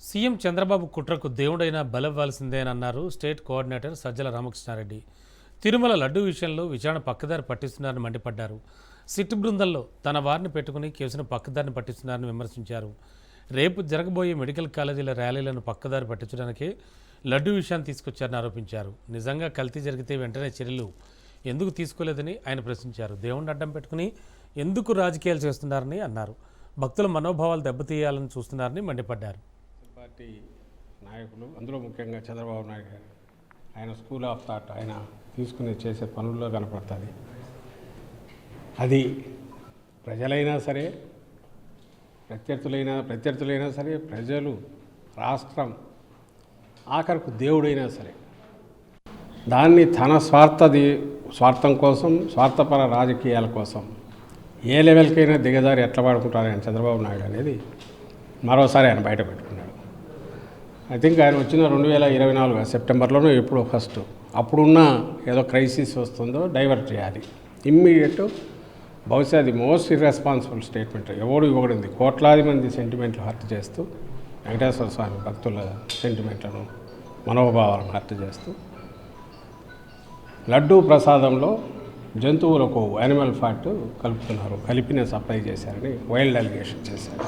CM Chandrababu కుట్రకు దేవుడైనా బలవ్వాల్సిందేనన్నారు స్టేట్ కోఆర్డినేటర్ సజ్జల రామకృష్ణారెడ్డి. తిరుమల లడ్డూ విషయంలో విచారణ పక్కదారి పట్టిస్తున్నారని మండిపడ్డారు. సిట్ బృందంలో తన వారిని పెట్టుకుని కేసును పక్కదారిని పట్టిస్తున్నారని విమర్శించారు. రేపు జరగబోయే మెడికల్ కాలేజీల ర్యాలీలను పక్కదారి పట్టించడానికే లడ్డూ విషయాన్ని తీసుకొచ్చారని ఆరోపించారు. నిజంగా కల్తీ జరిగితే వెంటనే చర్యలు ఎందుకు తీసుకోలేదని ఆయన ప్రశ్నించారు. దేవుణ్ణి అడ్డం పెట్టుకుని ఎందుకు రాజకీయాలు చేస్తున్నారని అన్నారు. భక్తుల మనోభావాలు దెబ్బతీయాలని చూస్తున్నారని మండిపడ్డారు. పార్టీ నాయకులు, అందులో ముఖ్యంగా చంద్రబాబు నాయుడు గారు, ఆయన స్కూల్ ఆఫ్ థాట్ ఆయన తీసుకుని చేసే పనుల్లో కనపడుతుంది. అది ప్రజలైనా సరే, ప్రత్యర్థులైనా సరే, ప్రజలు, రాష్ట్రం, ఆఖరకు దేవుడైనా సరే, దాన్ని తన స్వార్థం కోసం, స్వార్థపర రాజకీయాల కోసం ఏ లెవెల్కైనా దిగజారి ఎట్లా వాడుకుంటారు ఆయన చంద్రబాబు నాయుడు అనేది మరోసారి ఆయన బయట పెట్టుకున్నాడు. ఐ థింక్ ఆయన వచ్చిన 2024 సెప్టెంబర్లోనూ ఎప్పుడో ఫస్ట్ అప్పుడున్న ఏదో క్రైసిస్ వస్తుందో డైవర్ట్ చేయాలి ఇమ్మీడియట్. బహుశా అది మోస్ట్ ఇర్రెస్పాన్సిబుల్ స్టేట్మెంట్. ఇవ్వకూడదు. కోట్లాది మంది సెంటిమెంట్లు హర్ట్ చేస్తూ, వెంకటేశ్వర స్వామి భక్తుల సెంటిమెంట్లను, మనోభావాలను హర్ట్ చేస్తూ, లడ్డూ ప్రసాదంలో జంతువులకు యానిమల్ ఫ్యాట్ కలుపుతున్నారు, కలిపిన సప్లై చేశారని వైల్డ్ అలిగేషన్ చేశారు.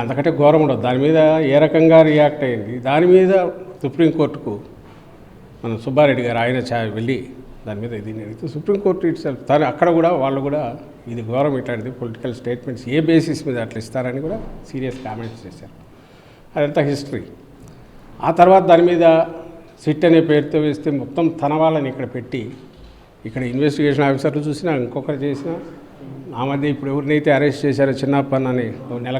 అంతకంటే ఘోరం ఉండదు. దాని మీద ఏ రకంగా రియాక్ట్ అయింది, దాని మీద సుప్రీంకోర్టుకు మన సుబ్బారెడ్డి గారు ఆయన వెళ్ళి దాని మీద దీన్ని అడిగితే సుప్రీంకోర్టు ఇట్స్ అక్కడ కూడా వాళ్ళు కూడా ఇది ఘోరం, ఇట్లాంటిది పొలిటికల్ స్టేట్మెంట్స్ ఏ బేసిస్ మీద అట్లా ఇస్తారని కూడా సీరియస్ కామెంట్స్ చేశారు. అదంతా హిస్టరీ. ఆ తర్వాత దాని మీద సిట్ అనే పేరుతో వేస్తే మొత్తం తన వాళ్ళని ఇక్కడ పెట్టి, ఇక్కడ ఇన్వెస్టిగేషన్ ఆఫీసర్లు చూసినా, ఇంకొకరు చేసినా, ఆ మధ్య ఇప్పుడు ఎవరినైతే అరెస్ట్ చేశారో చిన్నప్పన్ అని 2 నెలల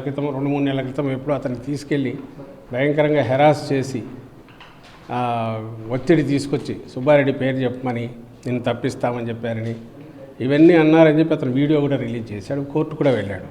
క్రితం ఎప్పుడో అతన్ని తీసుకెళ్ళి భయంకరంగా హెరాస్ చేసి ఒత్తిడి తీసుకొచ్చి సుబ్బారెడ్డి పేరు చెప్పమని, నేను తప్పిస్తామని చెప్పారని, ఇవన్నీ అన్నారని చెప్పి అతను వీడియో కూడా రిలీజ్ చేశాడు. కోర్టు కూడా వెళ్ళాడు.